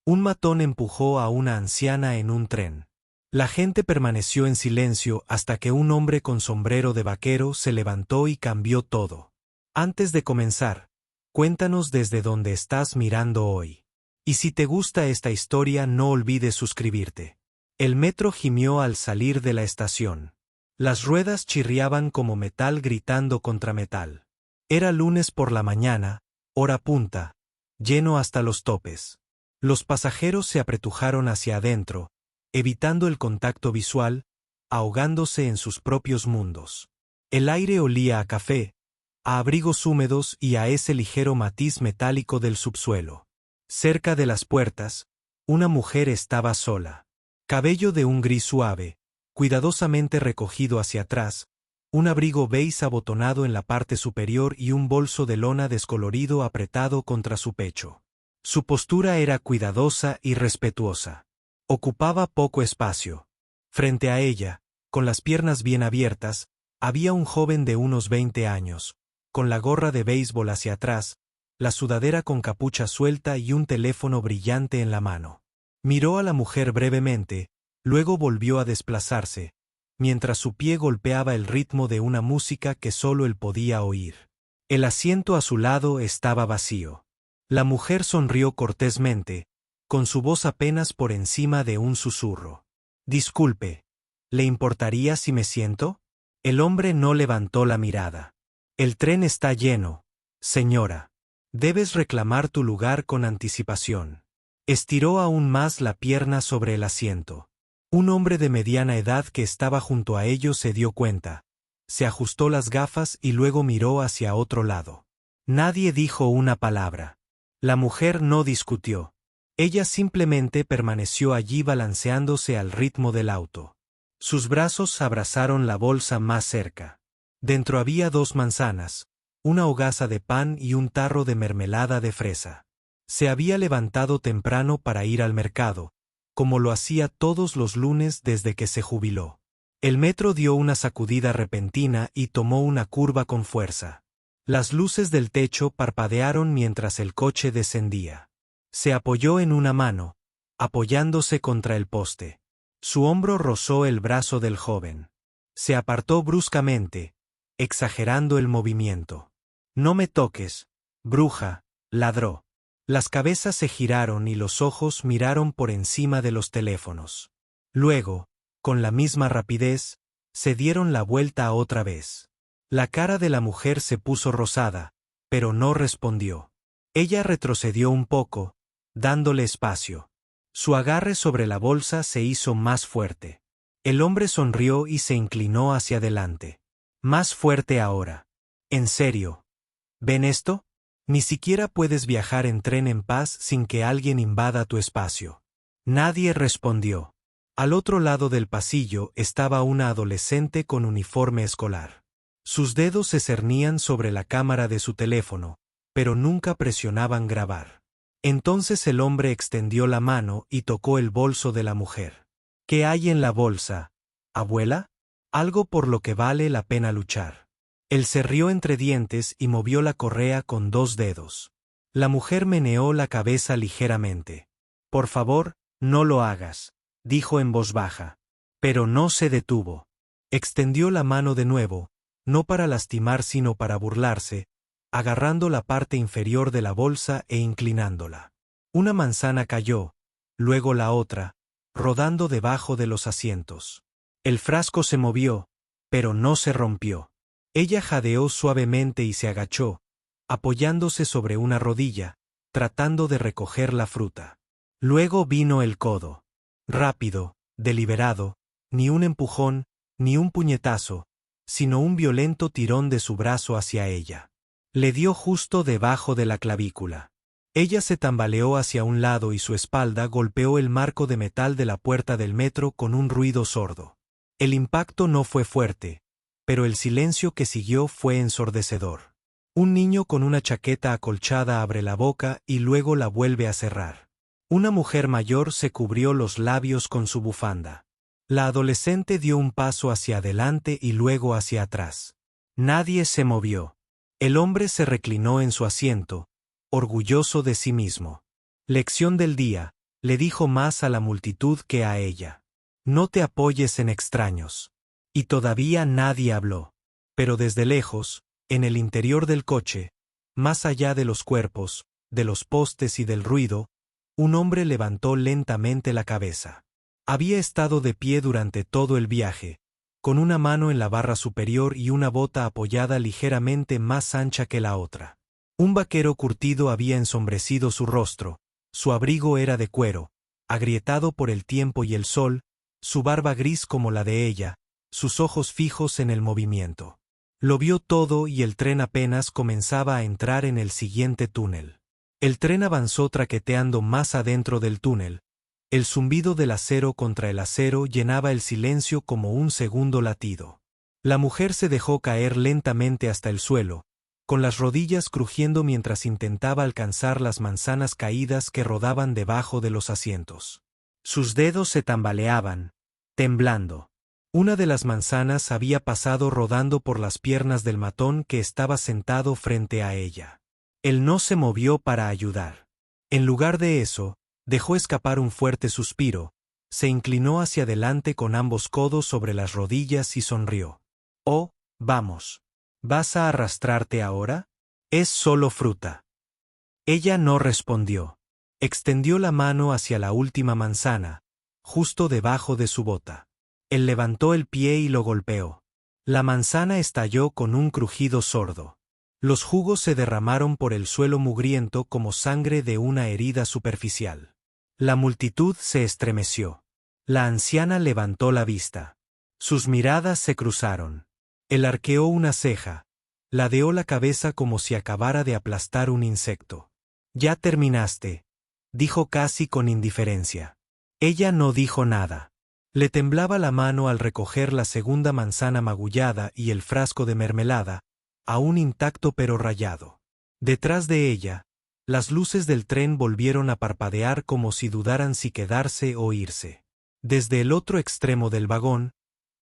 Un matón empujó a una anciana en un tren. La gente permaneció en silencio hasta que un hombre con sombrero de vaquero se levantó y cambió todo. Antes de comenzar, cuéntanos desde dónde estás mirando hoy. Y si te gusta esta historia, no olvides suscribirte. El metro gimió al salir de la estación. Las ruedas chirriaban como metal gritando contra metal. Era lunes por la mañana, hora punta, lleno hasta los topes. Los pasajeros se apretujaron hacia adentro, evitando el contacto visual, ahogándose en sus propios mundos. El aire olía a café, a abrigos húmedos y a ese ligero matiz metálico del subsuelo. Cerca de las puertas, una mujer estaba sola. Cabello de un gris suave, cuidadosamente recogido hacia atrás, un abrigo beige abotonado en la parte superior y un bolso de lona descolorido apretado contra su pecho. Su postura era cuidadosa y respetuosa. Ocupaba poco espacio. Frente a ella, con las piernas bien abiertas, había un joven de unos 20 años, con la gorra de béisbol hacia atrás, la sudadera con capucha suelta y un teléfono brillante en la mano. Miró a la mujer brevemente, luego volvió a desplazarse, mientras su pie golpeaba el ritmo de una música que solo él podía oír. El asiento a su lado estaba vacío. La mujer sonrió cortésmente, con su voz apenas por encima de un susurro. «Disculpe, ¿le importaría si me siento?» El hombre no levantó la mirada. «El tren está lleno, señora. Debes reclamar tu lugar con anticipación». Estiró aún más la pierna sobre el asiento. Un hombre de mediana edad que estaba junto a ellos se dio cuenta. Se ajustó las gafas y luego miró hacia otro lado. Nadie dijo una palabra. La mujer no discutió. Ella simplemente permaneció allí balanceándose al ritmo del auto. Sus brazos abrazaron la bolsa más cerca. Dentro había 2 manzanas, una hogaza de pan y un tarro de mermelada de fresa. Se había levantado temprano para ir al mercado, como lo hacía todos los lunes desde que se jubiló. El metro dio una sacudida repentina y tomó una curva con fuerza. Las luces del techo parpadearon mientras el coche descendía. Se apoyó en una mano, apoyándose contra el poste. Su hombro rozó el brazo del joven. Se apartó bruscamente, exagerando el movimiento. «No me toques, bruja», ladró. Las cabezas se giraron y los ojos miraron por encima de los teléfonos. Luego, con la misma rapidez, se dieron la vuelta otra vez. La cara de la mujer se puso rosada, pero no respondió. Ella retrocedió un poco, dándole espacio. Su agarre sobre la bolsa se hizo más fuerte. El hombre sonrió y se inclinó hacia adelante. Más fuerte ahora. «¿En serio? ¿Ven esto? Ni siquiera puedes viajar en tren en paz sin que alguien invada tu espacio». Nadie respondió. Al otro lado del pasillo estaba una adolescente con uniforme escolar. Sus dedos se cernían sobre la cámara de su teléfono, pero nunca presionaban grabar. Entonces el hombre extendió la mano y tocó el bolso de la mujer. «¿Qué hay en la bolsa, abuela? Algo por lo que vale la pena luchar». Él se rió entre dientes y movió la correa con 2 dedos. La mujer meneó la cabeza ligeramente. «Por favor, no lo hagas», dijo en voz baja. Pero no se detuvo. Extendió la mano de nuevo, no para lastimar sino para burlarse, agarrando la parte inferior de la bolsa e inclinándola. Una manzana cayó, luego la otra, rodando debajo de los asientos. El frasco se movió, pero no se rompió. Ella jadeó suavemente y se agachó, apoyándose sobre una rodilla, tratando de recoger la fruta. Luego vino el codo. Rápido, deliberado, ni un empujón, ni un puñetazo, sino un violento tirón de su brazo hacia ella. Le dio justo debajo de la clavícula. Ella se tambaleó hacia un lado y su espalda golpeó el marco de metal de la puerta del metro con un ruido sordo. El impacto no fue fuerte, pero el silencio que siguió fue ensordecedor. Un niño con una chaqueta acolchada abre la boca y luego la vuelve a cerrar. Una mujer mayor se cubrió los labios con su bufanda. La adolescente dio un paso hacia adelante y luego hacia atrás. Nadie se movió. El hombre se reclinó en su asiento, orgulloso de sí mismo. Lección del día: le dijo más a la multitud que a ella. No te apoyes en extraños. Y todavía nadie habló. Pero desde lejos, en el interior del coche, más allá de los cuerpos, de los postes y del ruido, un hombre levantó lentamente la cabeza. Había estado de pie durante todo el viaje, con una mano en la barra superior y una bota apoyada ligeramente más ancha que la otra. Un vaquero curtido había ensombrecido su rostro, su abrigo era de cuero, agrietado por el tiempo y el sol, su barba gris como la de ella, sus ojos fijos en el movimiento. Lo vio todo y el tren apenas comenzaba a entrar en el siguiente túnel. El tren avanzó traqueteando más adentro del túnel. El zumbido del acero contra el acero llenaba el silencio como un segundo latido. La mujer se dejó caer lentamente hasta el suelo, con las rodillas crujiendo mientras intentaba alcanzar las manzanas caídas que rodaban debajo de los asientos. Sus dedos se tambaleaban, temblando. Una de las manzanas había pasado rodando por las piernas del matón que estaba sentado frente a ella. Él no se movió para ayudar. En lugar de eso, dejó escapar un fuerte suspiro, se inclinó hacia adelante con ambos codos sobre las rodillas y sonrió. «Oh, vamos. ¿Vas a arrastrarte ahora? Es solo fruta». Ella no respondió. Extendió la mano hacia la última manzana, justo debajo de su bota. Él levantó el pie y lo golpeó. La manzana estalló con un crujido sordo. Los jugos se derramaron por el suelo mugriento como sangre de una herida superficial. La multitud se estremeció. La anciana levantó la vista. Sus miradas se cruzaron. Él arqueó una ceja. Ladeó la cabeza como si acabara de aplastar un insecto. «Ya terminaste», dijo casi con indiferencia. Ella no dijo nada. Le temblaba la mano al recoger la segunda manzana magullada y el frasco de mermelada, aún intacto pero rayado. Detrás de ella, las luces del tren volvieron a parpadear como si dudaran si quedarse o irse. Desde el otro extremo del vagón,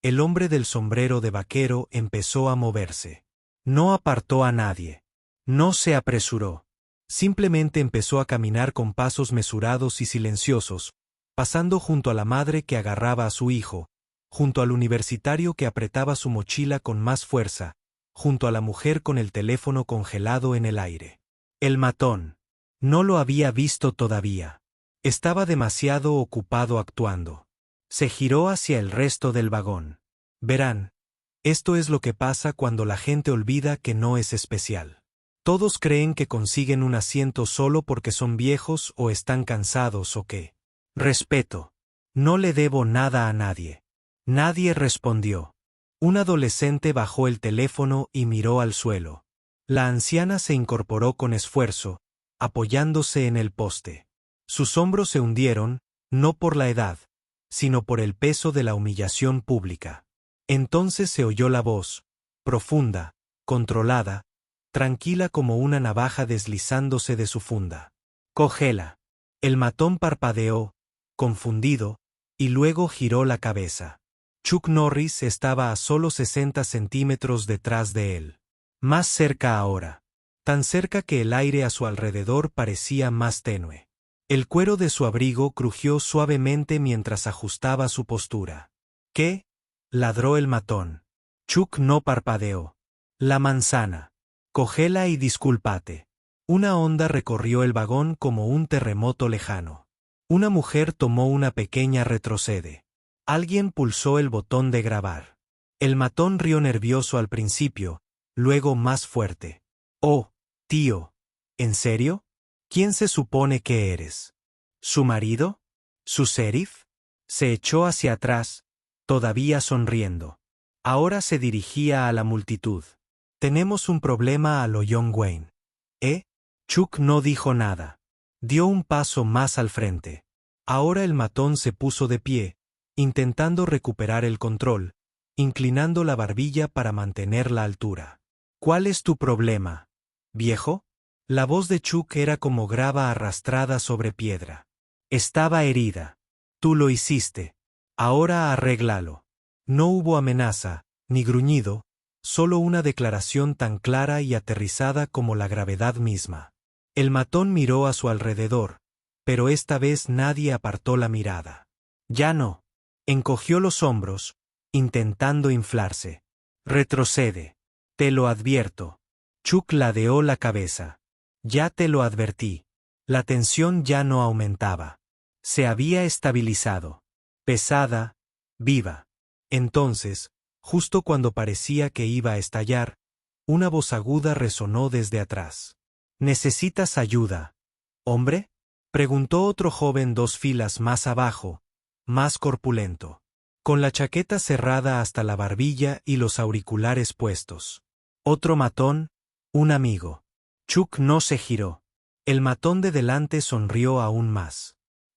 el hombre del sombrero de vaquero empezó a moverse. No apartó a nadie. No se apresuró. Simplemente empezó a caminar con pasos mesurados y silenciosos, pasando junto a la madre que agarraba a su hijo, junto al universitario que apretaba su mochila con más fuerza, junto a la mujer con el teléfono congelado en el aire. El matón. No lo había visto todavía. Estaba demasiado ocupado actuando. Se giró hacia el resto del vagón. Verán, esto es lo que pasa cuando la gente olvida que no es especial. Todos creen que consiguen un asiento solo porque son viejos o están cansados o qué. Respeto. No le debo nada a nadie. Nadie respondió. Un adolescente bajó el teléfono y miró al suelo. La anciana se incorporó con esfuerzo, apoyándose en el poste. Sus hombros se hundieron, no por la edad, sino por el peso de la humillación pública. Entonces se oyó la voz, profunda, controlada, tranquila como una navaja deslizándose de su funda. «Cógela». El matón parpadeó, confundido, y luego giró la cabeza. Chuck Norris estaba a solo 60 centímetros detrás de él. Más cerca ahora. Tan cerca que el aire a su alrededor parecía más tenue. El cuero de su abrigo crujió suavemente mientras ajustaba su postura. «¿Qué?», ladró el matón. Chuck no parpadeó. «La manzana. Cógela y discúlpate». Una onda recorrió el vagón como un terremoto lejano. Una mujer tomó una pequeña retrocede. Alguien pulsó el botón de grabar. El matón rió nervioso al principio, luego más fuerte. «Oh, tío. ¿En serio? ¿Quién se supone que eres? ¿Su marido? ¿Su sheriff?». Se echó hacia atrás, todavía sonriendo. Ahora se dirigía a la multitud. «Tenemos un problema a lo John Wayne». «¿Eh?». Chuck no dijo nada. Dio un paso más al frente. Ahora el matón se puso de pie, intentando recuperar el control, inclinando la barbilla para mantener la altura. «¿Cuál es tu problema, viejo?». La voz de Chuck era como grava arrastrada sobre piedra. «Estaba herida. Tú lo hiciste. Ahora arréglalo». No hubo amenaza, ni gruñido, solo una declaración tan clara y aterrizada como la gravedad misma. El matón miró a su alrededor, pero esta vez nadie apartó la mirada. Ya no. Encogió los hombros, intentando inflarse. Retrocede. Te lo advierto. Chuck ladeó la cabeza. Ya te lo advertí. La tensión ya no aumentaba. Se había estabilizado. Pesada, viva. Entonces, justo cuando parecía que iba a estallar, una voz aguda resonó desde atrás. ¿Necesitas ayuda, hombre? Preguntó otro joven 2 filas más abajo, más corpulento, con la chaqueta cerrada hasta la barbilla y los auriculares puestos. Otro matón, un amigo. Chuck no se giró. El matón de delante sonrió aún más.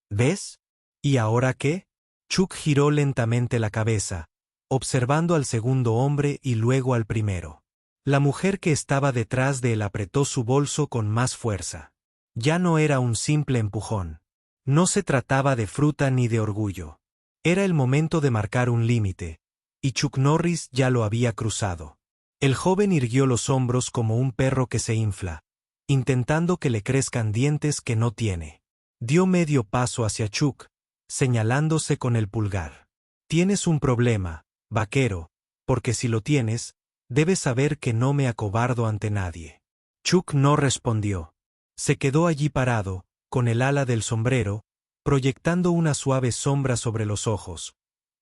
¿Ves? ¿Y ahora qué? Chuck giró lentamente la cabeza, observando al segundo hombre y luego al primero. La mujer que estaba detrás de él apretó su bolso con más fuerza. Ya no era un simple empujón. No se trataba de fruta ni de orgullo. Era el momento de marcar un límite, y Chuck Norris ya lo había cruzado. El joven irguió los hombros como un perro que se infla, intentando que le crezcan dientes que no tiene. Dio medio paso hacia Chuck, señalándose con el pulgar. Tienes un problema, vaquero, porque si lo tienes, debes saber que no me acobardo ante nadie. Chuck no respondió. Se quedó allí parado, con el ala del sombrero, proyectando una suave sombra sobre los ojos.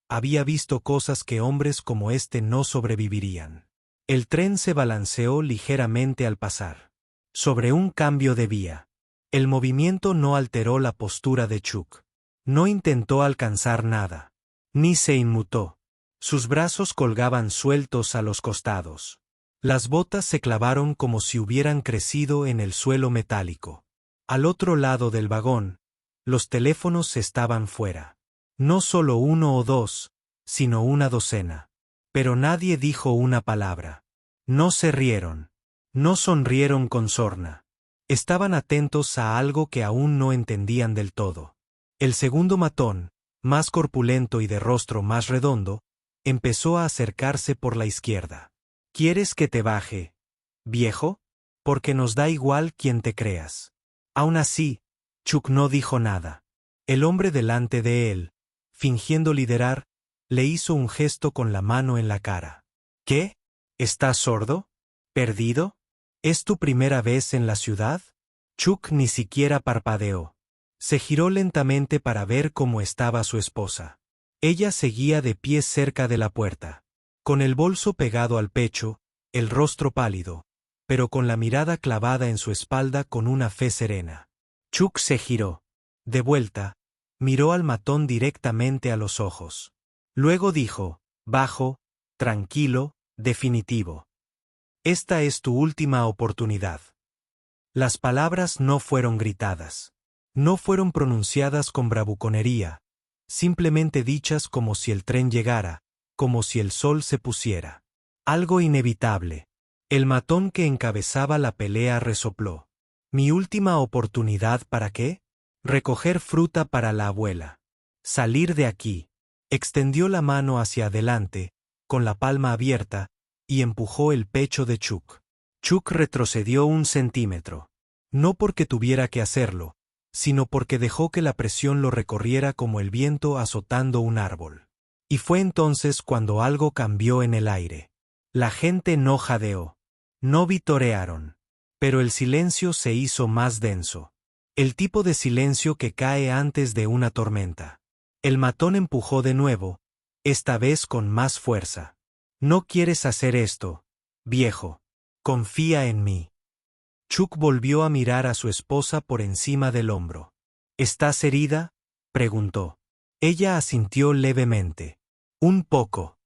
Había visto cosas que hombres como este no sobrevivirían. El tren se balanceó ligeramente al pasar. Sobre un cambio de vía. El movimiento no alteró la postura de Chuck. No intentó alcanzar nada. Ni se inmutó. Sus brazos colgaban sueltos a los costados. Las botas se clavaron como si hubieran crecido en el suelo metálico. Al otro lado del vagón, los teléfonos estaban fuera. No solo 1 o 2, sino una docena. Pero nadie dijo una palabra. No se rieron. No sonrieron con sorna. Estaban atentos a algo que aún no entendían del todo. El segundo matón, más corpulento y de rostro más redondo, empezó a acercarse por la izquierda. ¿Quieres que te baje, viejo? Porque nos da igual quién te creas. Aún así, Chuck no dijo nada. El hombre delante de él, fingiendo liderar, le hizo un gesto con la mano en la cara. ¿Qué? ¿Estás sordo? ¿Perdido? ¿Es tu primera vez en la ciudad? Chuck ni siquiera parpadeó. Se giró lentamente para ver cómo estaba su esposa. Ella seguía de pie cerca de la puerta, con el bolso pegado al pecho, el rostro pálido, pero con la mirada clavada en su espalda con una fe serena. Chuck se giró. De vuelta, miró al matón directamente a los ojos. Luego dijo, bajo, tranquilo, definitivo. Esta es tu última oportunidad. Las palabras no fueron gritadas. No fueron pronunciadas con bravuconería, simplemente dichas como si el tren llegara, como si el sol se pusiera. Algo inevitable. El matón que encabezaba la pelea resopló. ¿Mi última oportunidad para qué? Recoger fruta para la abuela. Salir de aquí. Extendió la mano hacia adelante, con la palma abierta, y empujó el pecho de Chuck. Chuck retrocedió 1 centímetro. No porque tuviera que hacerlo, sino porque dejó que la presión lo recorriera como el viento azotando un árbol. Y fue entonces cuando algo cambió en el aire. La gente no jadeó. No vitorearon. Pero el silencio se hizo más denso. El tipo de silencio que cae antes de una tormenta. El matón empujó de nuevo, esta vez con más fuerza. No quieres hacer esto, viejo. Confía en mí. Chuck volvió a mirar a su esposa por encima del hombro. ¿Estás herida? Preguntó. Ella asintió levemente. Un poco.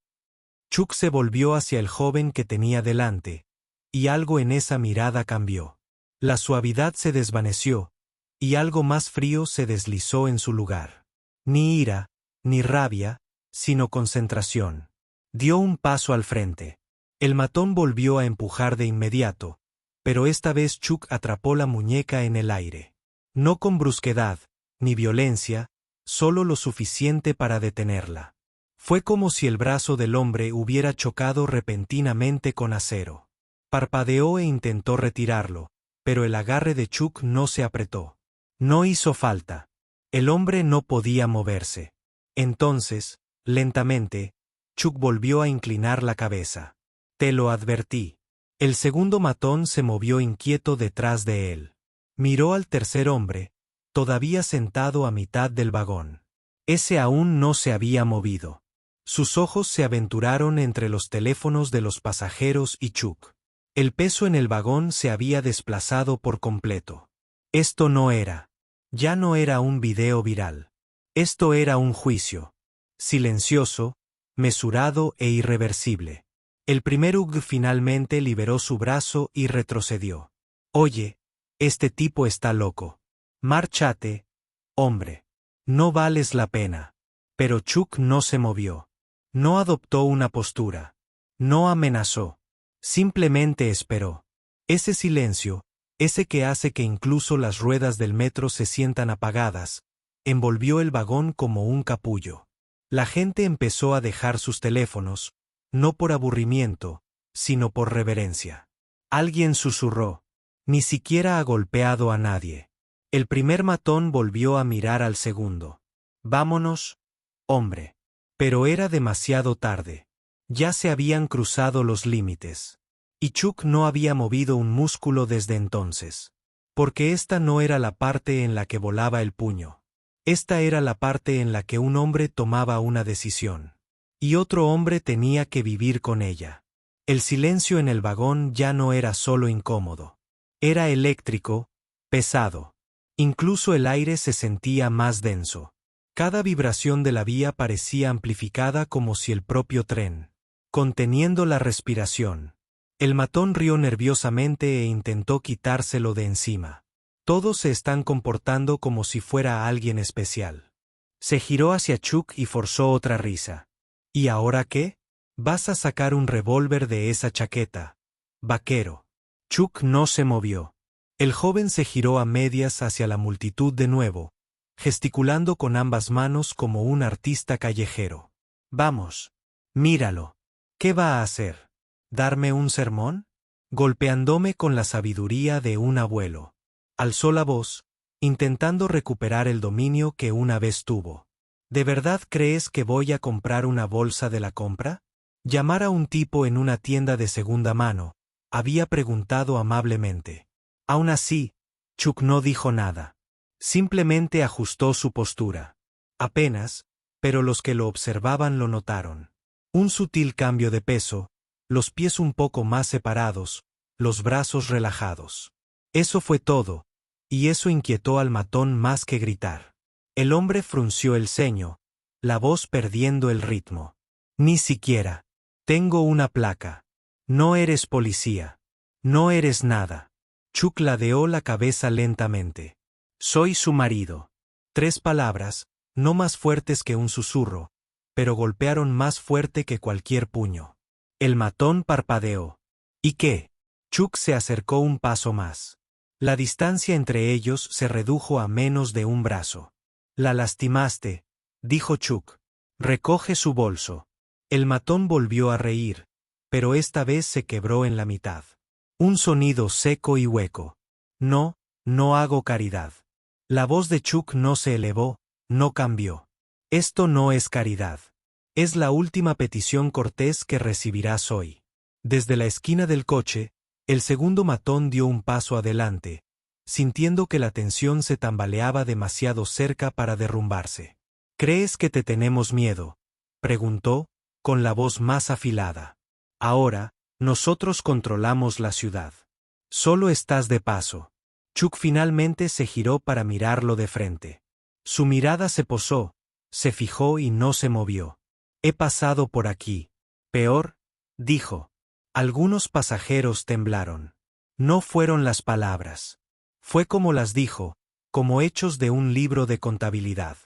Chuck se volvió hacia el joven que tenía delante, y algo en esa mirada cambió. La suavidad se desvaneció, y algo más frío se deslizó en su lugar. Ni ira, ni rabia, sino concentración. Dio un paso al frente. El matón volvió a empujar de inmediato, pero esta vez Chuck atrapó la muñeca en el aire. No con brusquedad, ni violencia, solo lo suficiente para detenerla. Fue como si el brazo del hombre hubiera chocado repentinamente con acero. Parpadeó e intentó retirarlo, pero el agarre de Chuck no se apretó. No hizo falta. El hombre no podía moverse. Entonces, lentamente, Chuck volvió a inclinar la cabeza. Te lo advertí. El segundo matón se movió inquieto detrás de él. Miró al tercer hombre, todavía sentado a mitad del vagón. Ese aún no se había movido. Sus ojos se aventuraron entre los teléfonos de los pasajeros y Chuck. El peso en el vagón se había desplazado por completo. Esto no era. Ya no era un video viral. Esto era un juicio. Silencioso, mesurado e irreversible. El primer UG finalmente liberó su brazo y retrocedió. Oye, este tipo está loco. Márchate, hombre. No vales la pena. Pero Chuck no se movió. No adoptó una postura. No amenazó. Simplemente esperó. Ese silencio, ese que hace que incluso las ruedas del metro se sientan apagadas, envolvió el vagón como un capullo. La gente empezó a dejar sus teléfonos, no por aburrimiento, sino por reverencia. Alguien susurró. Ni siquiera ha golpeado a nadie. El primer matón volvió a mirar al segundo. Vámonos, hombre. Pero era demasiado tarde. Ya se habían cruzado los límites. Y Chuck no había movido un músculo desde entonces. Porque esta no era la parte en la que volaba el puño. Esta era la parte en la que un hombre tomaba una decisión. Y otro hombre tenía que vivir con ella. El silencio en el vagón ya no era solo incómodo. Era eléctrico, pesado. Incluso el aire se sentía más denso. Cada vibración de la vía parecía amplificada como si el propio tren, conteniendo la respiración. El matón rió nerviosamente e intentó quitárselo de encima. Todos se están comportando como si fuera alguien especial. Se giró hacia Chuck y forzó otra risa. ¿Y ahora qué? Vas a sacar un revólver de esa chaqueta, vaquero. Chuck no se movió. El joven se giró a medias hacia la multitud de nuevo, gesticulando con ambas manos como un artista callejero. Vamos. Míralo. ¿Qué va a hacer? ¿Darme un sermón? Golpeándome con la sabiduría de un abuelo. Alzó la voz, intentando recuperar el dominio que una vez tuvo. ¿De verdad crees que voy a comprar una bolsa de la compra? Llamar a un tipo en una tienda de segunda mano, había preguntado amablemente. Aún así, Chuck no dijo nada. Simplemente ajustó su postura. Apenas, pero los que lo observaban lo notaron. Un sutil cambio de peso, los pies un poco más separados, los brazos relajados. Eso fue todo, y eso inquietó al matón más que gritar. El hombre frunció el ceño, la voz perdiendo el ritmo. Ni siquiera. Tengo una placa. No eres policía. No eres nada. Chuck ladeó la cabeza lentamente. Soy su marido. 3 palabras, no más fuertes que un susurro, pero golpearon más fuerte que cualquier puño. El matón parpadeó. ¿Y qué? Chuck se acercó un paso más. La distancia entre ellos se redujo a menos de un brazo. La lastimaste, dijo Chuck. Recoge su bolso. El matón volvió a reír, pero esta vez se quebró en la mitad. Un sonido seco y hueco. No, no hago caridad. La voz de Chuck no se elevó, no cambió. Esto no es caridad. Es la última petición cortés que recibirás hoy. Desde la esquina del coche, el segundo matón dio un paso adelante, sintiendo que la tensión se tambaleaba demasiado cerca para derrumbarse. ¿Crees que te tenemos miedo?, preguntó, con la voz más afilada. Ahora, nosotros controlamos la ciudad. Solo estás de paso. Chuck finalmente se giró para mirarlo de frente. Su mirada se posó, se fijó y no se movió. He pasado por aquí. Peor, dijo. Algunos pasajeros temblaron. No fueron las palabras. Fue como las dijo, como hechos de un libro de contabilidad.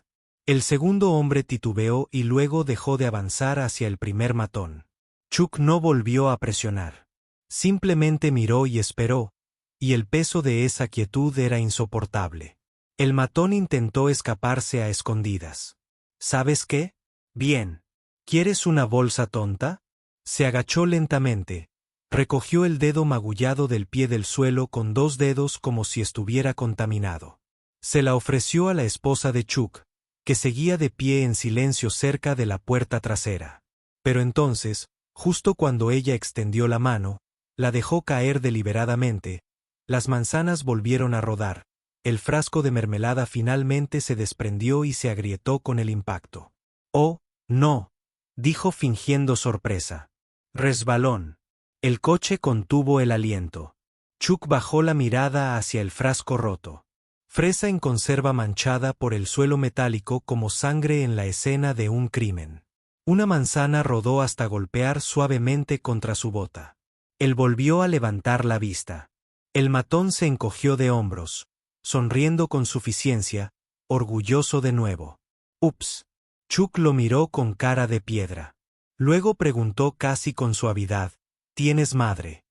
El segundo hombre titubeó y luego dejó de avanzar hacia el primer matón. Chuck no volvió a presionar. Simplemente miró y esperó, y el peso de esa quietud era insoportable. El matón intentó escaparse a escondidas. ¿Sabes qué? Bien. ¿Quieres una bolsa tonta? Se agachó lentamente. Recogió el dedo magullado del pie del suelo con 2 dedos como si estuviera contaminado. Se la ofreció a la esposa de Chuck, que seguía de pie en silencio cerca de la puerta trasera. Pero entonces, justo cuando ella extendió la mano, la dejó caer deliberadamente, las manzanas volvieron a rodar, el frasco de mermelada finalmente se desprendió y se agrietó con el impacto. «Oh, no», dijo fingiendo sorpresa. «Resbalón». El coche contuvo el aliento. Chuck bajó la mirada hacia el frasco roto. Fresa en conserva manchada por el suelo metálico como sangre en la escena de un crimen. Una manzana rodó hasta golpear suavemente contra su bota. Él volvió a levantar la vista. El matón se encogió de hombros, sonriendo con suficiencia, orgulloso de nuevo. «Ups». Chuck lo miró con cara de piedra. Luego preguntó casi con suavidad, «¿Tienes madre?»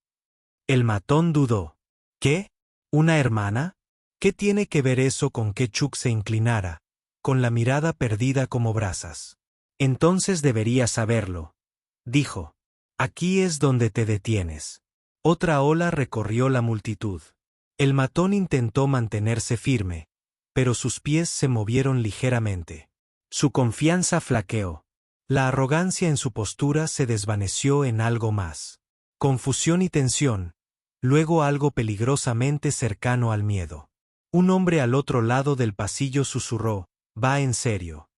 El matón dudó. «¿Qué? ¿Una hermana?» ¿Qué tiene que ver eso con que Chuck se inclinara, con la mirada perdida como brasas? «Entonces deberías saberlo», dijo. «Aquí es donde te detienes». Otra ola recorrió la multitud. El matón intentó mantenerse firme, pero sus pies se movieron ligeramente. Su confianza flaqueó. La arrogancia en su postura se desvaneció en algo más. Confusión y tensión, luego algo peligrosamente cercano al miedo. Un hombre al otro lado del pasillo susurró, «Va en serio».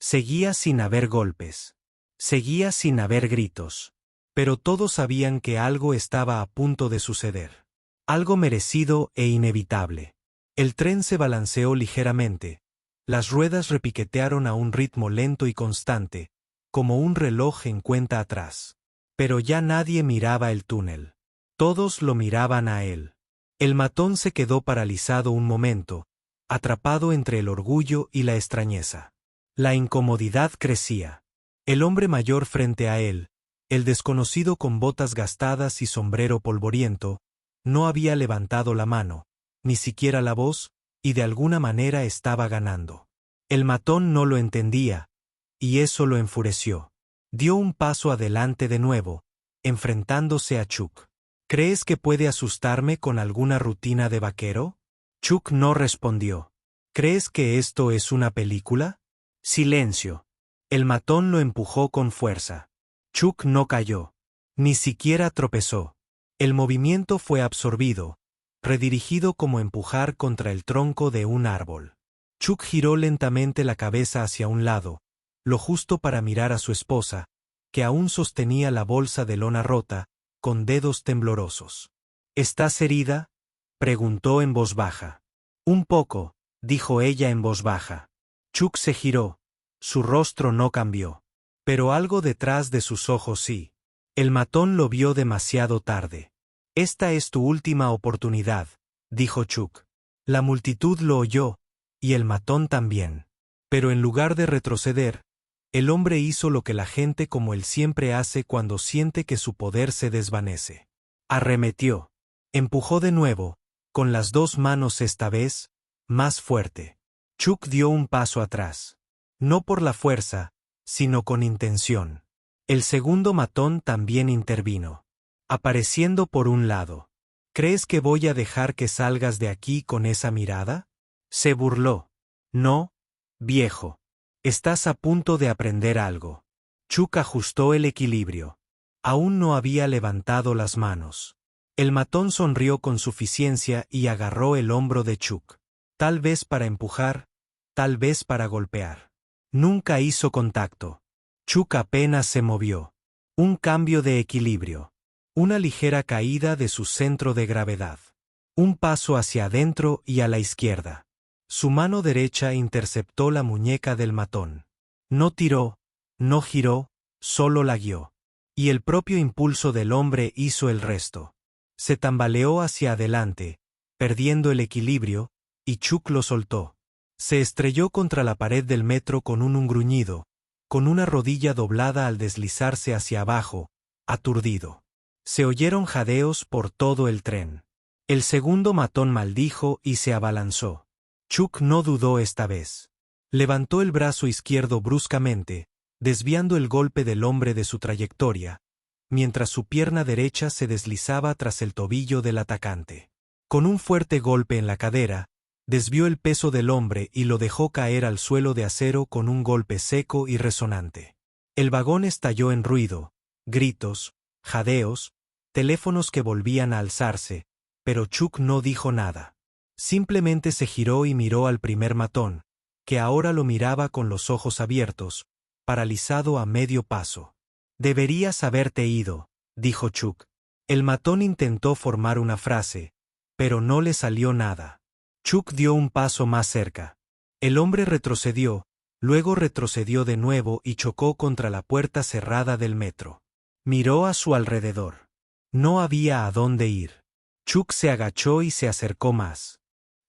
Seguía sin haber golpes. Seguía sin haber gritos. Pero todos sabían que algo estaba a punto de suceder. Algo merecido e inevitable. El tren se balanceó ligeramente. Las ruedas repiquetearon a un ritmo lento y constante, como un reloj en cuenta atrás. Pero ya nadie miraba el túnel. Todos lo miraban a él. El matón se quedó paralizado un momento, atrapado entre el orgullo y la extrañeza. La incomodidad crecía. El hombre mayor frente a él, el desconocido con botas gastadas y sombrero polvoriento, no había levantado la mano, ni siquiera la voz, y de alguna manera estaba ganando. El matón no lo entendía, y eso lo enfureció. Dio un paso adelante de nuevo, enfrentándose a Chuck. «¿Crees que puede asustarme con alguna rutina de vaquero?» Chuck no respondió. «¿Crees que esto es una película?» Silencio. El matón lo empujó con fuerza. Chuck no cayó. Ni siquiera tropezó. El movimiento fue absorbido, redirigido como empujar contra el tronco de un árbol. Chuck giró lentamente la cabeza hacia un lado, lo justo para mirar a su esposa, que aún sostenía la bolsa de lona rota, con dedos temblorosos. «¿Estás herida?», preguntó en voz baja. «Un poco», dijo ella en voz baja. Chuck se giró. Su rostro no cambió. Pero algo detrás de sus ojos sí. El matón lo vio demasiado tarde. «Esta es tu última oportunidad», dijo Chuck. La multitud lo oyó, y el matón también. Pero en lugar de retroceder, el hombre hizo lo que la gente como él siempre hace cuando siente que su poder se desvanece. Arremetió. Empujó de nuevo, con las dos manos esta vez, más fuerte. Chuck dio un paso atrás. No por la fuerza, sino con intención. El segundo matón también intervino. Apareciendo por un lado. «¿Crees que voy a dejar que salgas de aquí con esa mirada?», se burló. «No, viejo. Estás a punto de aprender algo». Chuck ajustó el equilibrio. Aún no había levantado las manos. El matón sonrió con suficiencia y agarró el hombro de Chuck. Tal vez para empujar, tal vez para golpear. Nunca hizo contacto. Chuck apenas se movió. Un cambio de equilibrio. Una ligera caída de su centro de gravedad. Un paso hacia adentro y a la izquierda. Su mano derecha interceptó la muñeca del matón. No tiró, no giró, solo la guió. Y el propio impulso del hombre hizo el resto. Se tambaleó hacia adelante, perdiendo el equilibrio, y Chuck lo soltó. Se estrelló contra la pared del metro con un gruñido, con una rodilla doblada al deslizarse hacia abajo, aturdido. Se oyeron jadeos por todo el tren. El segundo matón maldijo y se abalanzó. Chuck no dudó esta vez. Levantó el brazo izquierdo bruscamente, desviando el golpe del hombre de su trayectoria, mientras su pierna derecha se deslizaba tras el tobillo del atacante. Con un fuerte golpe en la cadera, desvió el peso del hombre y lo dejó caer al suelo de acero con un golpe seco y resonante. El vagón estalló en ruido, gritos, jadeos, teléfonos que volvían a alzarse, pero Chuck no dijo nada. Simplemente se giró y miró al primer matón, que ahora lo miraba con los ojos abiertos, paralizado a medio paso. «Deberías haberte ido», dijo Chuck. El matón intentó formar una frase, pero no le salió nada. Chuck dio un paso más cerca. El hombre retrocedió, luego retrocedió de nuevo y chocó contra la puerta cerrada del metro. Miró a su alrededor. No había a dónde ir. Chuck se agachó y se acercó más.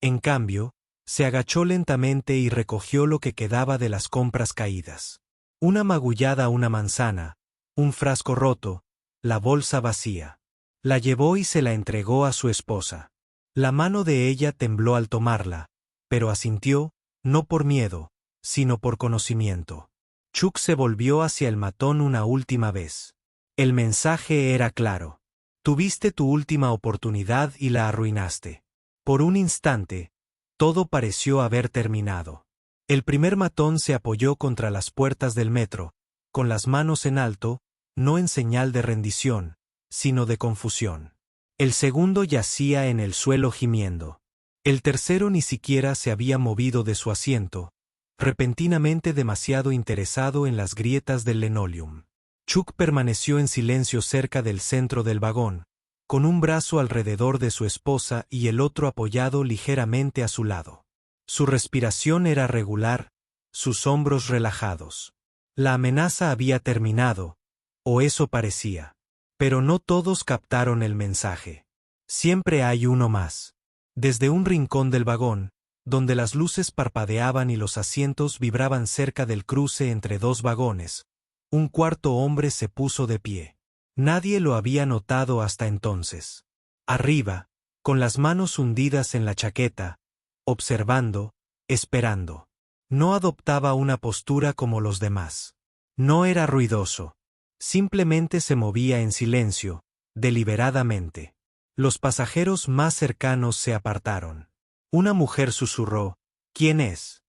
En cambio, se agachó lentamente y recogió lo que quedaba de las compras caídas. Una magullada, una manzana, un frasco roto, la bolsa vacía. La llevó y se la entregó a su esposa. La mano de ella tembló al tomarla, pero asintió, no por miedo, sino por conocimiento. Chuck se volvió hacia el matón una última vez. El mensaje era claro. Tuviste tu última oportunidad y la arruinaste. Por un instante, todo pareció haber terminado. El primer matón se apoyó contra las puertas del metro, con las manos en alto, no en señal de rendición, sino de confusión. El segundo yacía en el suelo gimiendo. El tercero ni siquiera se había movido de su asiento, repentinamente demasiado interesado en las grietas del linoleum. Chuck permaneció en silencio cerca del centro del vagón, con un brazo alrededor de su esposa y el otro apoyado ligeramente a su lado. Su respiración era regular, sus hombros relajados. La amenaza había terminado, o eso parecía. Pero no todos captaron el mensaje. Siempre hay uno más. Desde un rincón del vagón, donde las luces parpadeaban y los asientos vibraban cerca del cruce entre dos vagones, un cuarto hombre se puso de pie. Nadie lo había notado hasta entonces. Arriba, con las manos hundidas en la chaqueta, observando, esperando. No adoptaba una postura como los demás. No era ruidoso. Simplemente se movía en silencio, deliberadamente. Los pasajeros más cercanos se apartaron. Una mujer susurró, «¿Quién es?».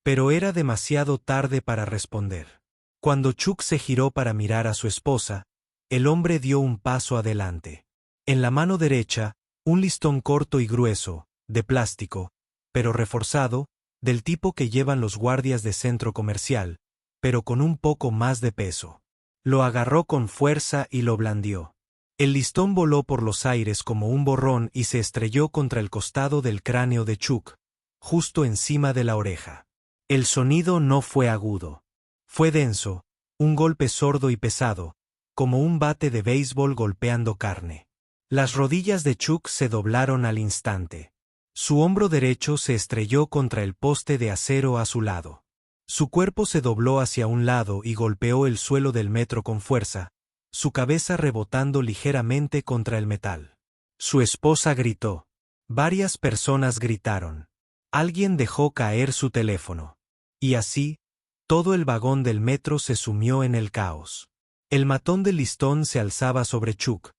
Pero era demasiado tarde para responder. Cuando Chuck se giró para mirar a su esposa, el hombre dio un paso adelante. En la mano derecha, un listón corto y grueso, de plástico, pero reforzado, del tipo que llevan los guardias de centro comercial, pero con un poco más de peso. Lo agarró con fuerza y lo blandió. El listón voló por los aires como un borrón y se estrelló contra el costado del cráneo de Chuck, justo encima de la oreja. El sonido no fue agudo. Fue denso, un golpe sordo y pesado, como un bate de béisbol golpeando carne. Las rodillas de Chuck se doblaron al instante. Su hombro derecho se estrelló contra el poste de acero a su lado. Su cuerpo se dobló hacia un lado y golpeó el suelo del metro con fuerza, su cabeza rebotando ligeramente contra el metal. Su esposa gritó. Varias personas gritaron. Alguien dejó caer su teléfono. Y así, todo el vagón del metro se sumió en el caos. El matón del listón se alzaba sobre Chuck,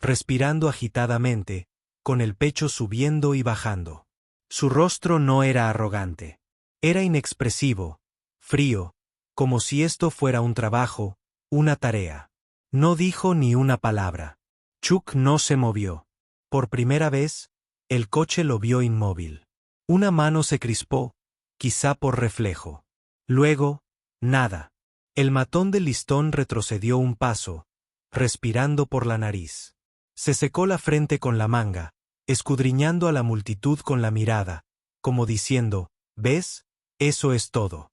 respirando agitadamente, con el pecho subiendo y bajando. Su rostro no era arrogante. Era inexpresivo, frío, como si esto fuera un trabajo, una tarea. No dijo ni una palabra. Chuck no se movió. Por primera vez, el coche lo vio inmóvil. Una mano se crispó, quizá por reflejo. Luego, nada. El matón del listón retrocedió un paso, respirando por la nariz. Se secó la frente con la manga, escudriñando a la multitud con la mirada, como diciendo, «¿Ves? Eso es todo».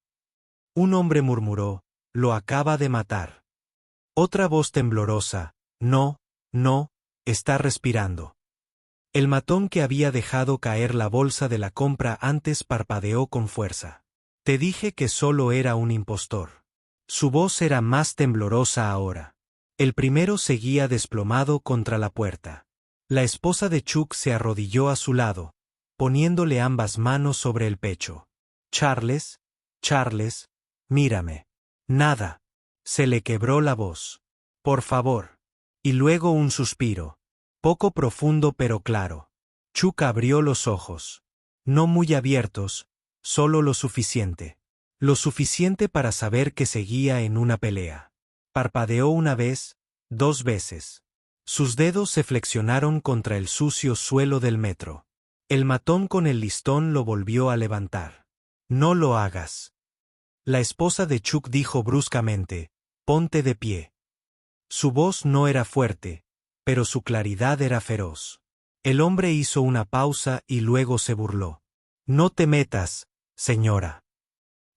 Un hombre murmuró, «Lo acaba de matar». Otra voz temblorosa, «No, no, está respirando». El matón que había dejado caer la bolsa de la compra antes parpadeó con fuerza. «Te dije que solo era un impostor». Su voz era más temblorosa ahora. El primero seguía desplomado contra la puerta. La esposa de Chuck se arrodilló a su lado, poniéndole ambas manos sobre el pecho. «Charles, Charles, mírame». «Nada». Se le quebró la voz. «Por favor». Y luego un suspiro. Poco profundo pero claro. Chuck abrió los ojos. No muy abiertos, solo lo suficiente. Lo suficiente para saber que seguía en una pelea. Parpadeó una vez, 2 veces. Sus dedos se flexionaron contra el sucio suelo del metro. El matón con el listón lo volvió a levantar. No lo hagas. La esposa de Chuck dijo bruscamente, ponte de pie. Su voz no era fuerte, pero su claridad era feroz. El hombre hizo una pausa y luego se burló. No te metas, señora.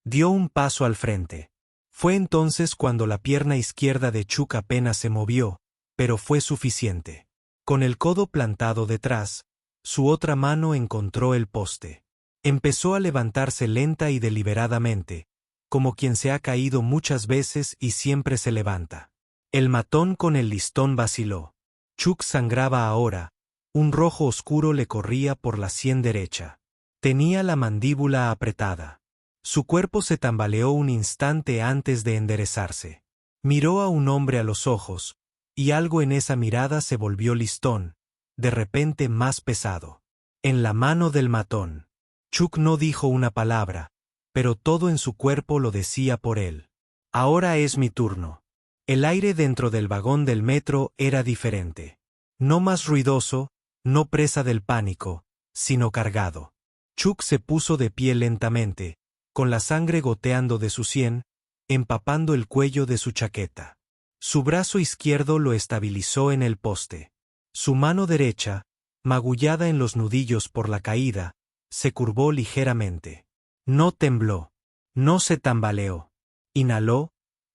Dio un paso al frente. Fue entonces cuando la pierna izquierda de Chuck apenas se movió, pero fue suficiente. Con el codo plantado detrás, su otra mano encontró el poste. Empezó a levantarse lenta y deliberadamente, como quien se ha caído muchas veces y siempre se levanta. El matón con el listón vaciló. Chuck sangraba ahora, un rojo oscuro le corría por la sien derecha. Tenía la mandíbula apretada. Su cuerpo se tambaleó un instante antes de enderezarse. Miró a un hombre a los ojos, y algo en esa mirada se volvió listón, de repente más pesado. En la mano del matón. Chuck no dijo una palabra, pero todo en su cuerpo lo decía por él. Ahora es mi turno. El aire dentro del vagón del metro era diferente. No más ruidoso, no presa del pánico, sino cargado. Chuck se puso de pie lentamente, con la sangre goteando de su sien, empapando el cuello de su chaqueta. Su brazo izquierdo lo estabilizó en el poste. Su mano derecha, magullada en los nudillos por la caída, se curvó ligeramente. No tembló. No se tambaleó. Inhaló,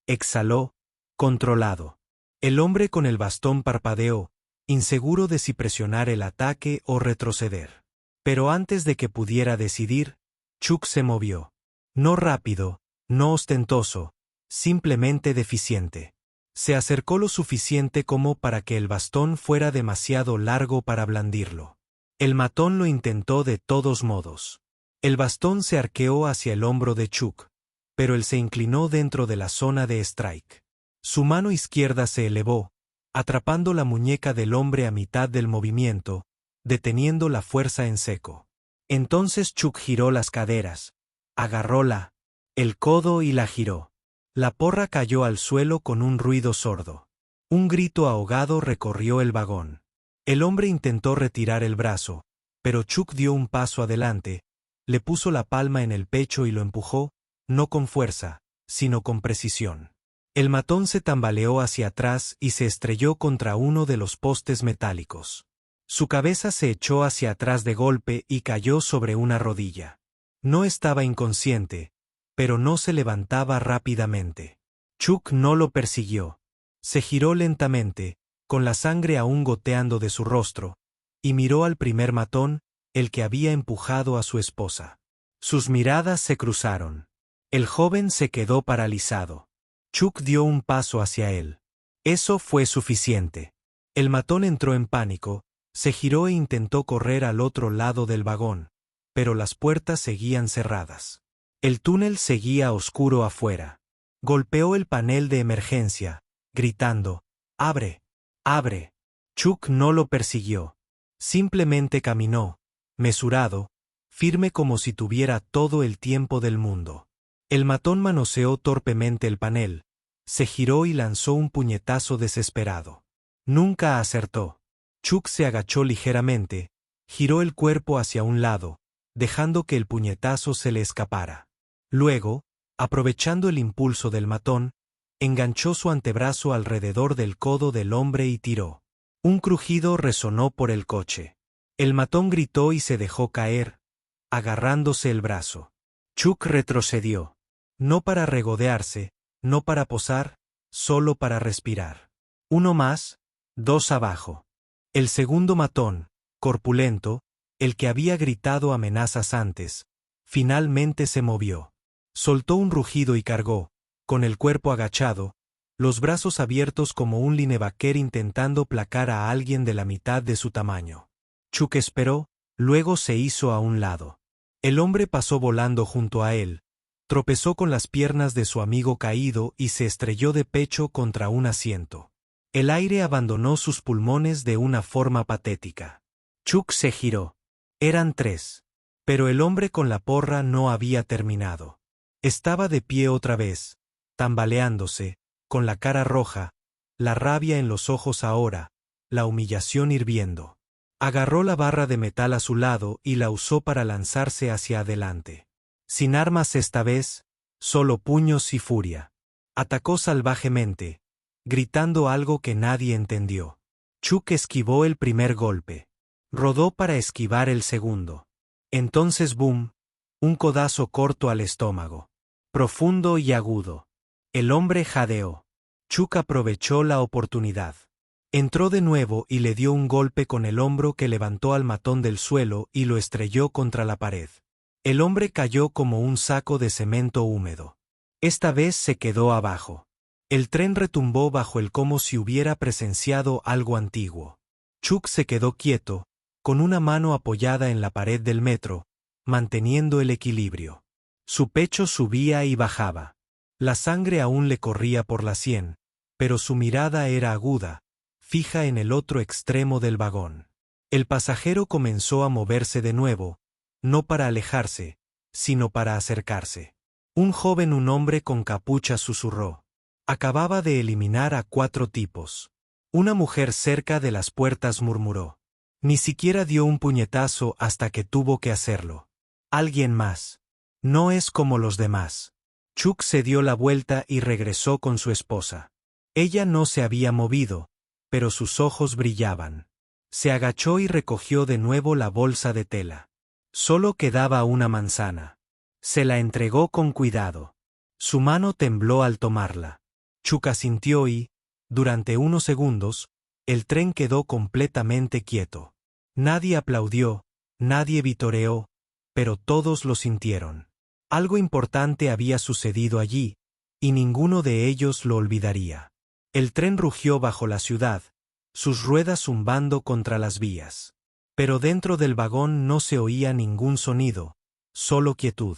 exhaló, controlado. El hombre con el bastón parpadeó, inseguro de si presionar el ataque o retroceder. Pero antes de que pudiera decidir, Chuck se movió. No rápido, no ostentoso, simplemente deficiente. Se acercó lo suficiente como para que el bastón fuera demasiado largo para blandirlo. El matón lo intentó de todos modos. El bastón se arqueó hacia el hombro de Chuck, pero él se inclinó dentro de la zona de strike. Su mano izquierda se elevó, atrapando la muñeca del hombre a mitad del movimiento, deteniendo la fuerza en seco. Entonces Chuck giró las caderas, agarróla, el codo y la giró. La porra cayó al suelo con un ruido sordo. Un grito ahogado recorrió el vagón. El hombre intentó retirar el brazo, pero Chuck dio un paso adelante, le puso la palma en el pecho y lo empujó, no con fuerza, sino con precisión. El matón se tambaleó hacia atrás y se estrelló contra uno de los postes metálicos. Su cabeza se echó hacia atrás de golpe y cayó sobre una rodilla. No estaba inconsciente, pero no se levantaba rápidamente. Chuck no lo persiguió. Se giró lentamente, con la sangre aún goteando de su rostro, y miró al primer matón, el que había empujado a su esposa. Sus miradas se cruzaron. El joven se quedó paralizado. Chuck dio un paso hacia él. Eso fue suficiente. El matón entró en pánico, se giró e intentó correr al otro lado del vagón, pero las puertas seguían cerradas. El túnel seguía oscuro afuera. Golpeó el panel de emergencia, gritando, «¡Abre! ¡Abre!». Chuck no lo persiguió. Simplemente caminó, mesurado, firme como si tuviera todo el tiempo del mundo. El matón manoseó torpemente el panel, se giró y lanzó un puñetazo desesperado. Nunca acertó. Chuck se agachó ligeramente, giró el cuerpo hacia un lado, dejando que el puñetazo se le escapara. Luego, aprovechando el impulso del matón, enganchó su antebrazo alrededor del codo del hombre y tiró. Un crujido resonó por el coche. El matón gritó y se dejó caer, agarrándose el brazo. Chuck retrocedió. No para regodearse, no para posar, solo para respirar. Uno más, 2 abajo. El segundo matón, corpulento, el que había gritado amenazas antes, finalmente se movió. Soltó un rugido y cargó, con el cuerpo agachado, los brazos abiertos como un linebacker intentando placar a alguien de la mitad de su tamaño. Chuck esperó, luego se hizo a un lado. El hombre pasó volando junto a él, tropezó con las piernas de su amigo caído y se estrelló de pecho contra un asiento. El aire abandonó sus pulmones de una forma patética. Chuck se giró. Eran 3. Pero el hombre con la porra no había terminado. Estaba de pie otra vez, tambaleándose, con la cara roja, la rabia en los ojos ahora, la humillación hirviendo. Agarró la barra de metal a su lado y la usó para lanzarse hacia adelante. Sin armas esta vez, solo puños y furia. Atacó salvajemente, gritando algo que nadie entendió. Chuck esquivó el primer golpe. Rodó para esquivar el segundo. Entonces boom, un codazo corto al estómago. Profundo y agudo. El hombre jadeó. Chuck aprovechó la oportunidad. Entró de nuevo y le dio un golpe con el hombro que levantó al matón del suelo y lo estrelló contra la pared. El hombre cayó como un saco de cemento húmedo. Esta vez se quedó abajo. El tren retumbó bajo él como si hubiera presenciado algo antiguo. Chuck se quedó quieto, con una mano apoyada en la pared del metro, manteniendo el equilibrio. Su pecho subía y bajaba. La sangre aún le corría por la sien, pero su mirada era aguda, fija en el otro extremo del vagón. El pasajero comenzó a moverse de nuevo, no para alejarse, sino para acercarse. Un hombre con capucha susurró. Acababa de eliminar a 4 tipos. Una mujer cerca de las puertas murmuró. Ni siquiera dio un puñetazo hasta que tuvo que hacerlo. Alguien más. No es como los demás. Chuck se dio la vuelta y regresó con su esposa. Ella no se había movido, pero sus ojos brillaban. Se agachó y recogió de nuevo la bolsa de tela. Solo quedaba una manzana. Se la entregó con cuidado. Su mano tembló al tomarla. Chuck asintió y, durante unos segundos, el tren quedó completamente quieto. Nadie aplaudió, nadie vitoreó, pero todos lo sintieron. Algo importante había sucedido allí, y ninguno de ellos lo olvidaría. El tren rugió bajo la ciudad, sus ruedas zumbando contra las vías. Pero dentro del vagón no se oía ningún sonido, solo quietud.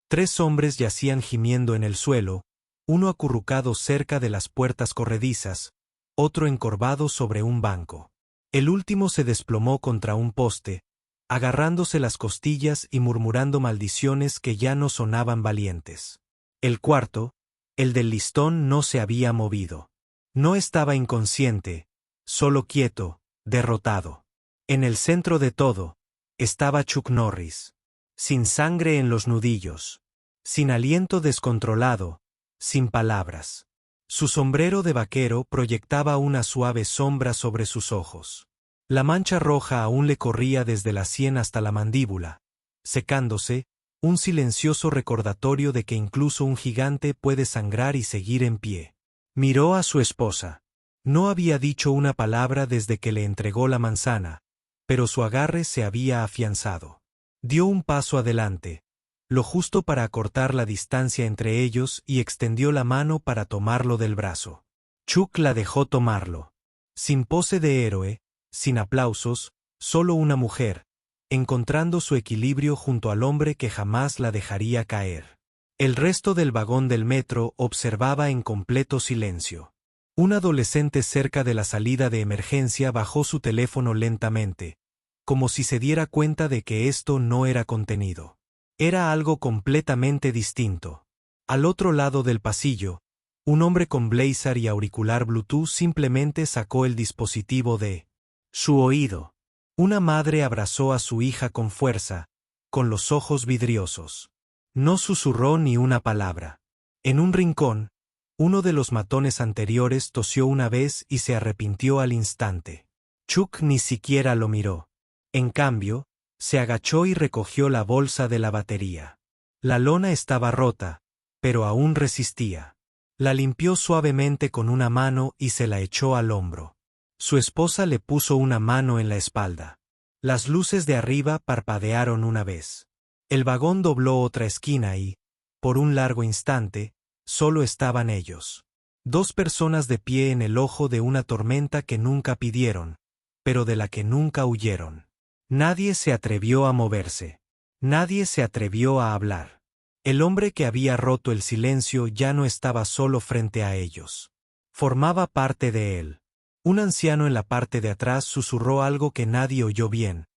3 hombres yacían gimiendo en el suelo, uno acurrucado cerca de las puertas corredizas, otro encorvado sobre un banco. El último se desplomó contra un poste, agarrándose las costillas y murmurando maldiciones que ya no sonaban valientes. El cuarto, el del listón, no se había movido. No estaba inconsciente, solo quieto, derrotado. En el centro de todo, estaba Chuck Norris. Sin sangre en los nudillos. Sin aliento descontrolado, sin palabras. Su sombrero de vaquero proyectaba una suave sombra sobre sus ojos. La mancha roja aún le corría desde la sien hasta la mandíbula, secándose, un silencioso recordatorio de que incluso un gigante puede sangrar y seguir en pie. Miró a su esposa. No había dicho una palabra desde que le entregó la manzana, pero su agarre se había afianzado. Dio un paso adelante, lo justo para acortar la distancia entre ellos y extendió la mano para tomarlo del brazo. Chuck la dejó tomarlo. Sin pose de héroe, sin aplausos, solo una mujer, encontrando su equilibrio junto al hombre que jamás la dejaría caer. El resto del vagón del metro observaba en completo silencio. Un adolescente cerca de la salida de emergencia bajó su teléfono lentamente, como si se diera cuenta de que esto no era contenido. Era algo completamente distinto. Al otro lado del pasillo, un hombre con blazer y auricular Bluetooth simplemente sacó el dispositivo de su oído. Una madre abrazó a su hija con fuerza, con los ojos vidriosos. No susurró ni una palabra. En un rincón, uno de los matones anteriores tosió una vez y se arrepintió al instante. Chuck ni siquiera lo miró. En cambio, se agachó y recogió la bolsa de la batería. La lona estaba rota, pero aún resistía. La limpió suavemente con una mano y se la echó al hombro. Su esposa le puso una mano en la espalda. Las luces de arriba parpadearon una vez. El vagón dobló otra esquina y, por un largo instante, solo estaban ellos. 2 personas de pie en el ojo de una tormenta que nunca pidieron, pero de la que nunca huyeron. Nadie se atrevió a moverse. Nadie se atrevió a hablar. El hombre que había roto el silencio ya no estaba solo frente a ellos. Formaba parte de él. Un anciano en la parte de atrás susurró algo que nadie oyó bien,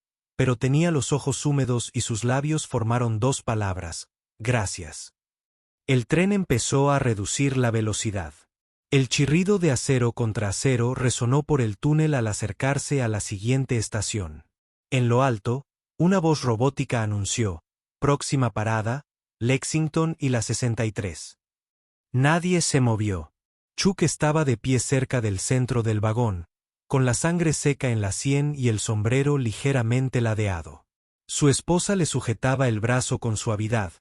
pero tenía los ojos húmedos y sus labios formaron dos palabras: gracias. El tren empezó a reducir la velocidad. El chirrido de acero contra acero resonó por el túnel al acercarse a la siguiente estación. En lo alto, una voz robótica anunció: próxima parada, Lexington y la 63. Nadie se movió. Chuck estaba de pie cerca del centro del vagón, con la sangre seca en la sien y el sombrero ligeramente ladeado. Su esposa le sujetaba el brazo con suavidad,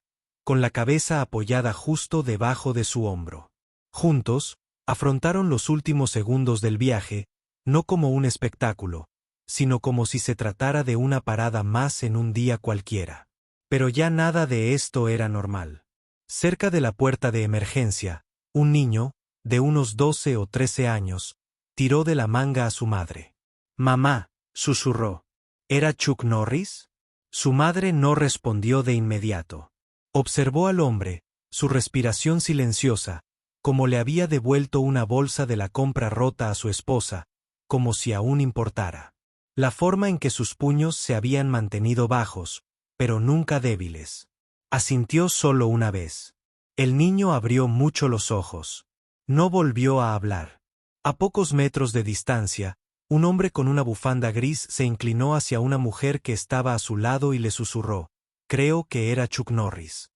con la cabeza apoyada justo debajo de su hombro. Juntos, afrontaron los últimos segundos del viaje, no como un espectáculo, sino como si se tratara de una parada más en un día cualquiera. Pero ya nada de esto era normal. Cerca de la puerta de emergencia, un niño, de unos 12 o 13 años, tiró de la manga a su madre. «Mamá», susurró. ¿Era Chuck Norris? Su madre no respondió de inmediato. Observó al hombre, su respiración silenciosa, como le había devuelto una bolsa de la compra rota a su esposa, como si aún importara. La forma en que sus puños se habían mantenido bajos, pero nunca débiles. Asintió solo una vez. El niño abrió mucho los ojos. No volvió a hablar. A pocos metros de distancia, un hombre con una bufanda gris se inclinó hacia una mujer que estaba a su lado y le susurró: «Creo que era Chuck Norris».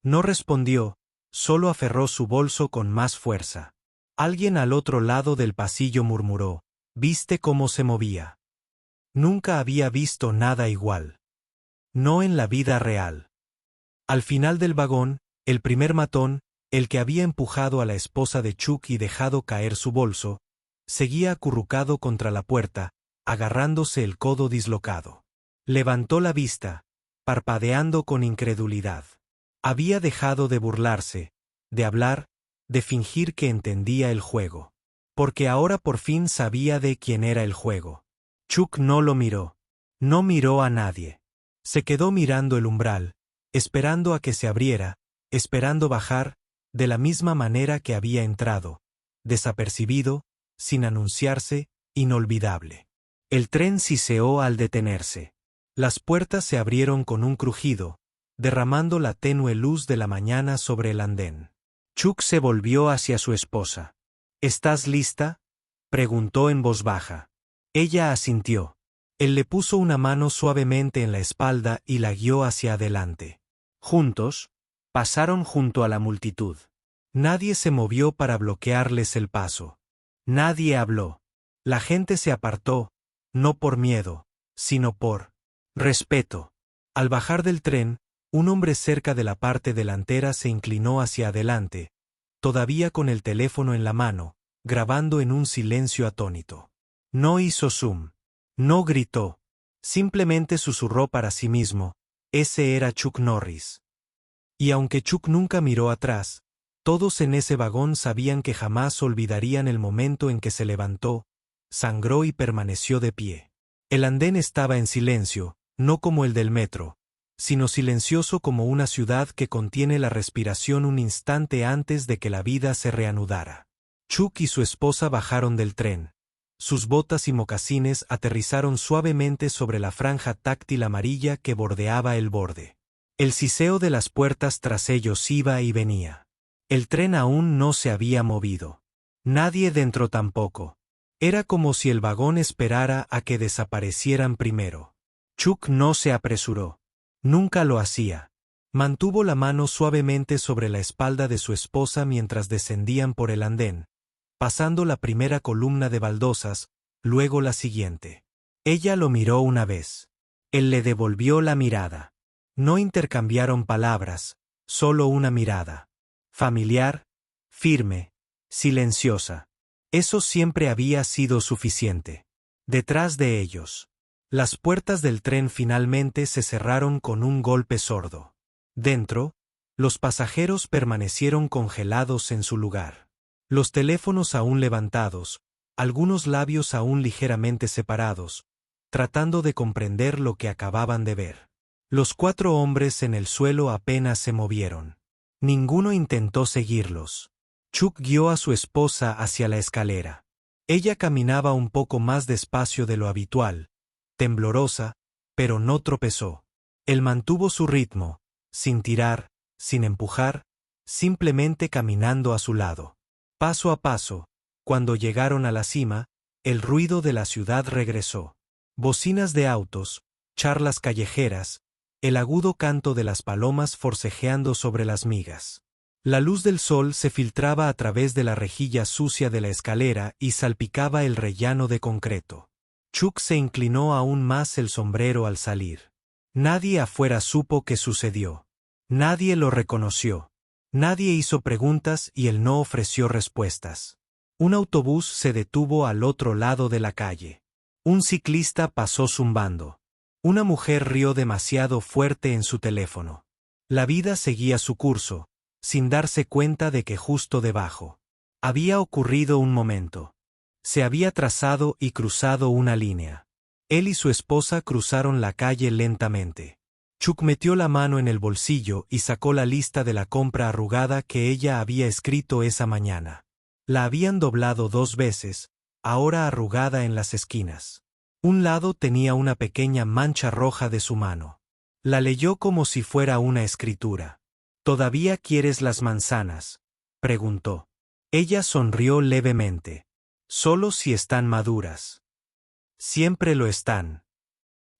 No respondió, solo aferró su bolso con más fuerza. Alguien al otro lado del pasillo murmuró: «¿Viste cómo se movía? Nunca había visto nada igual. No en la vida real». Al final del vagón, el primer matón, el que había empujado a la esposa de Chuck y dejado caer su bolso, seguía acurrucado contra la puerta, agarrándose el codo dislocado. Levantó la vista, parpadeando con incredulidad. Había dejado de burlarse, de hablar, de fingir que entendía el juego. Porque ahora por fin sabía de quién era el juego. Chuck no lo miró. No miró a nadie. Se quedó mirando el umbral, esperando a que se abriera, esperando bajar, de la misma manera que había entrado, desapercibido, sin anunciarse, inolvidable. El tren siseó al detenerse. Las puertas se abrieron con un crujido, derramando la tenue luz de la mañana sobre el andén. Chuck se volvió hacia su esposa. «¿Estás lista?», preguntó en voz baja. Ella asintió. Él le puso una mano suavemente en la espalda y la guió hacia adelante. Juntos, pasaron junto a la multitud. Nadie se movió para bloquearles el paso. Nadie habló. La gente se apartó, no por miedo, sino por respeto. Al bajar del tren, un hombre cerca de la parte delantera se inclinó hacia adelante, todavía con el teléfono en la mano, grabando en un silencio atónito. No hizo zoom. No gritó. Simplemente susurró para sí mismo: «Ese era Chuck Norris». Y aunque Chuck nunca miró atrás, todos en ese vagón sabían que jamás olvidarían el momento en que se levantó, sangró y permaneció de pie. El andén estaba en silencio, no como el del metro, sino silencioso como una ciudad que contiene la respiración un instante antes de que la vida se reanudara. Chuck y su esposa bajaron del tren. Sus botas y mocasines aterrizaron suavemente sobre la franja táctil amarilla que bordeaba el borde. El siseo de las puertas tras ellos iba y venía. El tren aún no se había movido. Nadie dentro tampoco. Era como si el vagón esperara a que desaparecieran primero. Chuck no se apresuró. Nunca lo hacía. Mantuvo la mano suavemente sobre la espalda de su esposa mientras descendían por el andén, pasando la primera columna de baldosas, luego la siguiente. Ella lo miró una vez. Él le devolvió la mirada. No intercambiaron palabras, solo una mirada. Familiar, firme, silenciosa. Eso siempre había sido suficiente. Detrás de ellos, las puertas del tren finalmente se cerraron con un golpe sordo. Dentro, los pasajeros permanecieron congelados en su lugar. Los teléfonos aún levantados, algunos labios aún ligeramente separados, tratando de comprender lo que acababan de ver. Los 4 hombres en el suelo apenas se movieron. Ninguno intentó seguirlos. Chuck guió a su esposa hacia la escalera. Ella caminaba un poco más despacio de lo habitual, temblorosa, pero no tropezó. Él mantuvo su ritmo, sin tirar, sin empujar, simplemente caminando a su lado. Paso a paso, cuando llegaron a la cima, el ruido de la ciudad regresó. Bocinas de autos, charlas callejeras, el agudo canto de las palomas forcejeando sobre las migas. La luz del sol se filtraba a través de la rejilla sucia de la escalera y salpicaba el rellano de concreto. Chuck se inclinó aún más el sombrero al salir. Nadie afuera supo qué sucedió. Nadie lo reconoció. Nadie hizo preguntas y él no ofreció respuestas. Un autobús se detuvo al otro lado de la calle. Un ciclista pasó zumbando. Una mujer rió demasiado fuerte en su teléfono. La vida seguía su curso, sin darse cuenta de que justo debajo había ocurrido un momento. Se había trazado y cruzado una línea. Él y su esposa cruzaron la calle lentamente. Chuck metió la mano en el bolsillo y sacó la lista de la compra arrugada que ella había escrito esa mañana. La habían doblado 2 veces, ahora arrugada en las esquinas. Un lado tenía una pequeña mancha roja de su mano. La leyó como si fuera una escritura. ¿Todavía quieres las manzanas?, preguntó. Ella sonrió levemente. Solo si están maduras. Siempre lo están.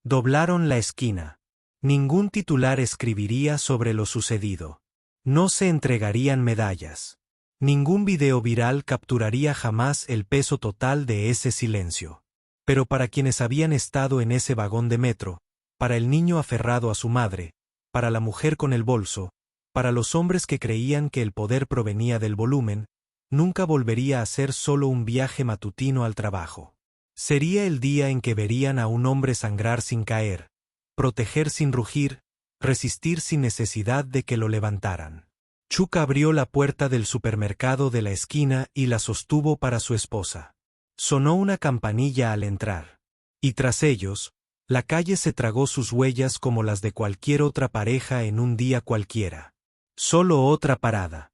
Doblaron la esquina. Ningún titular escribiría sobre lo sucedido. No se entregarían medallas. Ningún video viral capturaría jamás el peso total de ese silencio. Pero para quienes habían estado en ese vagón de metro, para el niño aferrado a su madre, para la mujer con el bolso, para los hombres que creían que el poder provenía del volumen, nunca volvería a ser solo un viaje matutino al trabajo. Sería el día en que verían a un hombre sangrar sin caer, proteger sin rugir, resistir sin necesidad de que lo levantaran. Chuck abrió la puerta del supermercado de la esquina y la sostuvo para su esposa. Sonó una campanilla al entrar. Y tras ellos, la calle se tragó sus huellas como las de cualquier otra pareja en un día cualquiera. Solo otra parada.